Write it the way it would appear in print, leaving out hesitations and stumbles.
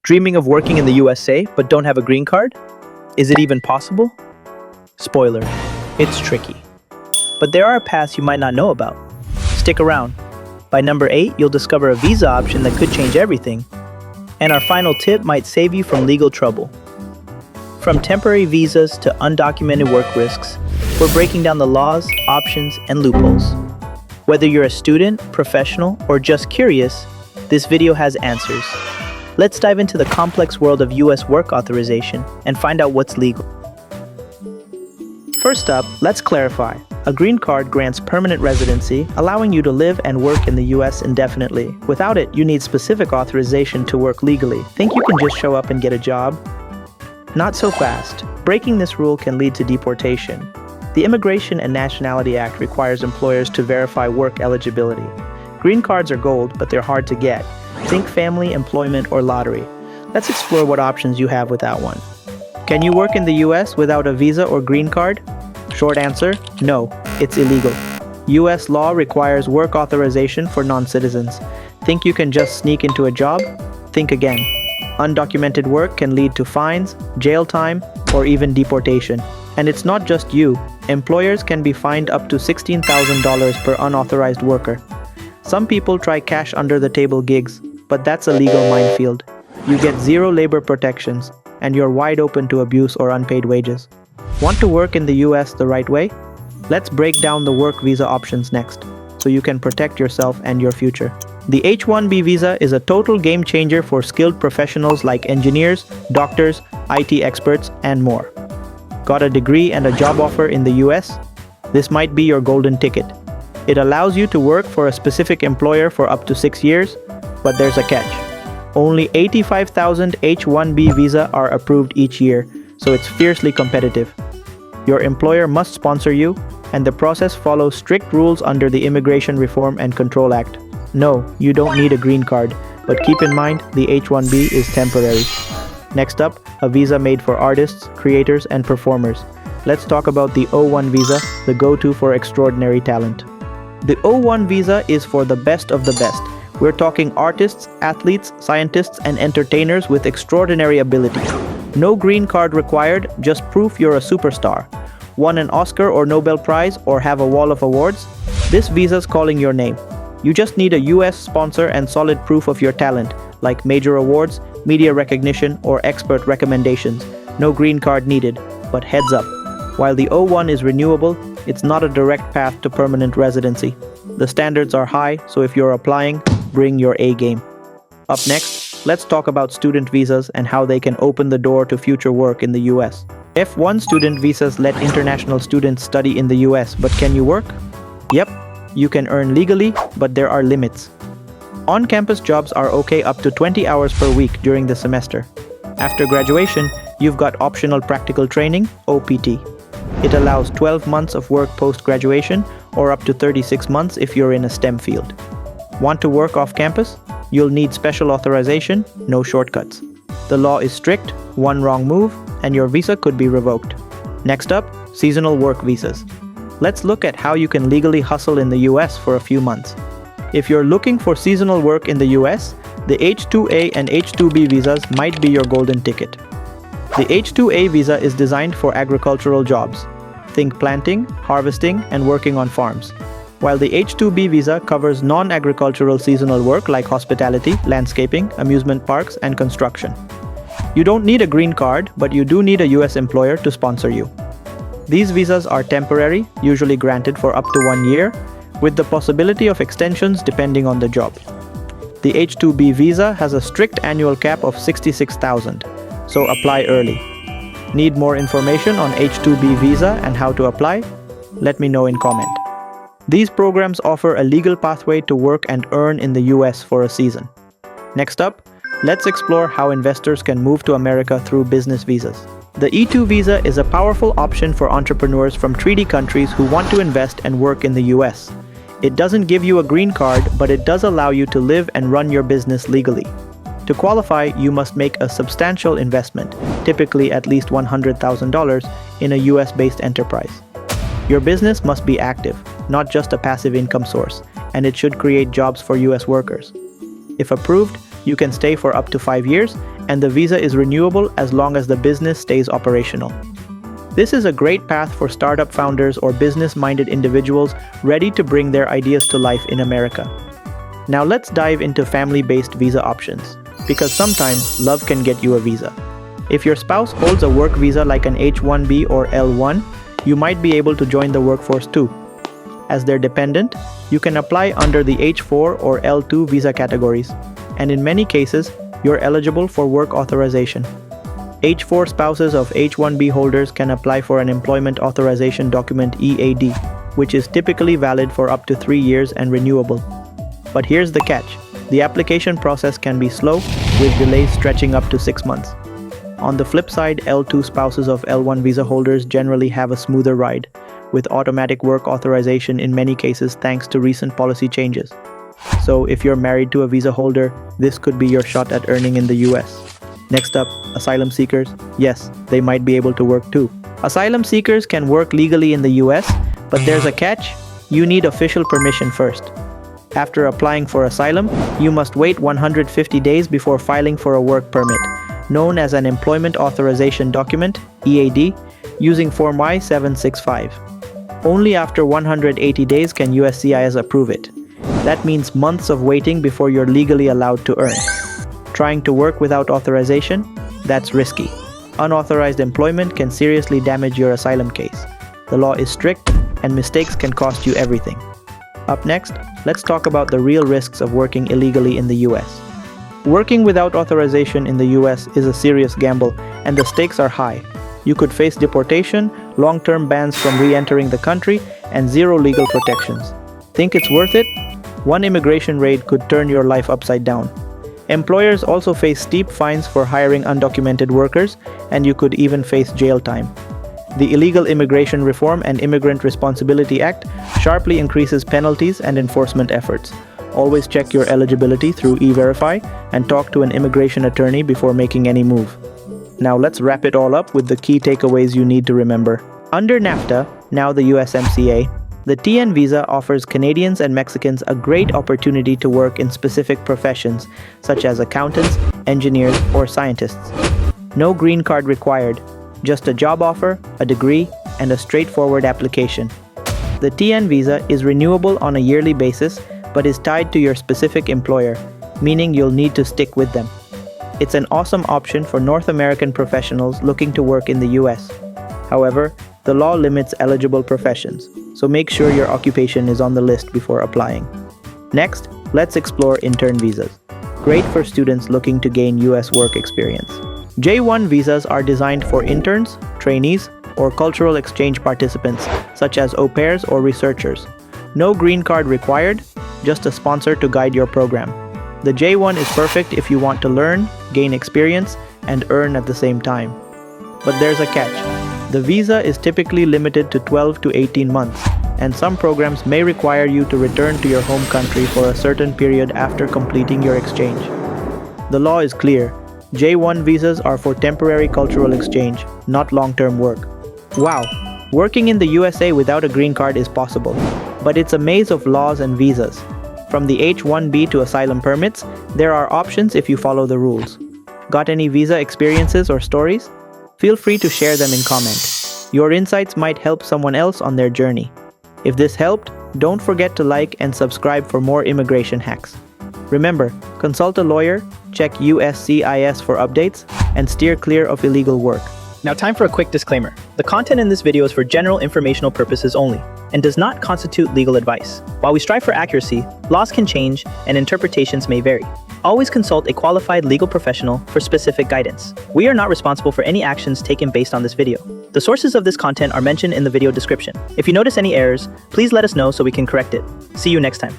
Dreaming of working in the USA but don't have a green card? Is it even possible? Spoiler, it's tricky. But there are paths you might not know about. Stick around. By number 8, you'll discover a visa option that could change everything. And our final tip might save you from legal trouble. From temporary visas to undocumented work risks, we're breaking down the laws, options, and loopholes. Whether you're a student, professional, or just curious, this video has answers. Let's dive into the complex world of US work authorization and find out what's legal. First up, let's clarify. A green card grants permanent residency, allowing you to live and work in the US indefinitely. Without it, you need specific authorization to work legally. Think you can just show up and get a job? Not so fast. Breaking this rule can lead to deportation. The Immigration and Nationality Act requires employers to verify work eligibility. Green cards are gold, but they're hard to get. Think family, employment, or lottery. Let's explore what options you have without one. Can you work in the US without a visa or green card? Short answer, no, it's illegal. US law requires work authorization for non-citizens. Think you can just sneak into a job? Think again. Undocumented work can lead to fines, jail time, or even deportation. And it's not just you. Employers can be fined up to $16,000 per unauthorized worker. Some people try cash under the table gigs, but that's a legal minefield. You get zero labor protections, and you're wide open to abuse or unpaid wages. Want to work in the US the right way? Let's break down the work visa options next, so you can protect yourself and your future. The H-1B visa is a total game changer for skilled professionals like engineers, doctors, IT experts, and more. Got a degree and a job offer in the US? This might be your golden ticket. It allows you to work for a specific employer for up to 6 years, but there's a catch. Only 85,000 H-1B visa are approved each year, so it's fiercely competitive. Your employer must sponsor you, and the process follows strict rules under the Immigration Reform and Control Act. No, you don't need a green card, but keep in mind the H-1B is temporary. Next up, a visa made for artists, creators, and performers. Let's talk about the O-1 visa, the go-to for extraordinary talent. The O-1 visa is for the best of the best. We're talking artists, athletes, scientists, and entertainers with extraordinary ability. No green card required, just proof you're a superstar. Won an Oscar or Nobel Prize or have a wall of awards? This visa's calling your name. You just need a US sponsor and solid proof of your talent, like major awards, media recognition, or expert recommendations. No green card needed, but heads up. While the O-1 is renewable, it's not a direct path to permanent residency. The standards are high, so if you're applying, bring your A game. Up next, let's talk about student visas and how they can open the door to future work in the US. F-1 student visas let international students study in the US, but can you work? Yep, you can earn legally, but there are limits. On-campus jobs are okay up to 20 hours per week during the semester. After graduation, you've got optional practical training, OPT. It allows 12 months of work post-graduation or up to 36 months if you're in a STEM field. Want to work off-campus? You'll need special authorization, no shortcuts. The law is strict, one wrong move, and your visa could be revoked. Next up, seasonal work visas. Let's look at how you can legally hustle in the US for a few months. If you're looking for seasonal work in the US, the H-2A and H-2B visas might be your golden ticket. The H-2A visa is designed for agricultural jobs. Think planting, harvesting, and working on farms. While the H-2B visa covers non-agricultural seasonal work like hospitality, landscaping, amusement parks, and construction. You don't need a green card, but you do need a US employer to sponsor you. These visas are temporary, usually granted for up to 1 year, with the possibility of extensions depending on the job. The H-2B visa has a strict annual cap of $66,000, so apply early. Need more information on H-2B visa and how to apply? Let me know in comment. These programs offer a legal pathway to work and earn in the US for a season. Next up, let's explore how investors can move to America through business visas. The E-2 visa is a powerful option for entrepreneurs from treaty countries who want to invest and work in the US. It doesn't give you a green card, but it does allow you to live and run your business legally. To qualify, you must make a substantial investment, typically at least $100,000, in a US-based enterprise. Your business must be active, not just a passive income source, and it should create jobs for US workers. If approved, you can stay for up to 5 years and the visa is renewable as long as the business stays operational. This is a great path for startup founders or business-minded individuals ready to bring their ideas to life in America. Now let's dive into family-based visa options, because sometimes love can get you a visa. If your spouse holds a work visa like an H-1B or L-1, you might be able to join the workforce too. As their dependent, you can apply under the H-4 or L-2 visa categories, and in many cases, you're eligible for work authorization. H-4 spouses of H-1B holders can apply for an employment authorization document EAD, which is typically valid for up to 3 years and renewable. But here's the catch. The application process can be slow, with delays stretching up to 6 months. On the flip side, L-2 spouses of L-1 visa holders generally have a smoother ride, with automatic work authorization in many cases thanks to recent policy changes. So if you're married to a visa holder, this could be your shot at earning in the US. Next up, asylum seekers. Yes, they might be able to work too. Asylum seekers can work legally in the US, but there's a catch. You need official permission first. After applying for asylum, you must wait 150 days before filing for a work permit, known as an employment authorization document, EAD, using Form I-765. Only after 180 days can USCIS approve it. That means months of waiting before you're legally allowed to earn. Trying to work without authorization? That's risky. Unauthorized employment can seriously damage your asylum case. The law is strict, and mistakes can cost you everything. Up next, let's talk about the real risks of working illegally in the US. Working without authorization in the US is a serious gamble, and the stakes are high. You could face deportation, long-term bans from re-entering the country, and zero legal protections. Think it's worth it? One immigration raid could turn your life upside down. Employers also face steep fines for hiring undocumented workers, and you could even face jail time. The Illegal Immigration Reform and Immigrant Responsibility Act sharply increases penalties and enforcement efforts. Always check your eligibility through E-Verify and talk to an immigration attorney before making any move. Now let's wrap it all up with the key takeaways you need to remember. Under NAFTA, now the USMCA, the TN visa offers Canadians and Mexicans a great opportunity to work in specific professions, such as accountants, engineers, or scientists. No green card required, just a job offer, a degree, and a straightforward application. The TN visa is renewable on a yearly basis, but is tied to your specific employer, meaning you'll need to stick with them. It's an awesome option for North American professionals looking to work in the US. However, the law limits eligible professions, so make sure your occupation is on the list before applying. Next, let's explore intern visas. Great for students looking to gain US work experience. J-1 visas are designed for interns, trainees, or cultural exchange participants, such as au pairs or researchers. No green card required, just a sponsor to guide your program. The J-1 is perfect if you want to learn, gain experience, and earn at the same time. But there's a catch. The visa is typically limited to 12 to 18 months, and some programs may require you to return to your home country for a certain period after completing your exchange. The law is clear. J-1 visas are for temporary cultural exchange, not long-term work. Wow, working in the USA without a green card is possible, but it's a maze of laws and visas. From the H-1B to asylum permits, there are options if you follow the rules. Got any visa experiences or stories? Feel free to share them in comment. Your insights might help someone else on their journey. If this helped, don't forget to like and subscribe for more immigration hacks. Remember, consult a lawyer, check USCIS for updates, and steer clear of illegal work. Now time for a quick disclaimer. The content in this video is for general informational purposes only and does not constitute legal advice. While we strive for accuracy, laws can change and interpretations may vary. Always consult a qualified legal professional for specific guidance. We are not responsible for any actions taken based on this video. The sources of this content are mentioned in the video description. If you notice any errors, please let us know so we can correct it. See you next time.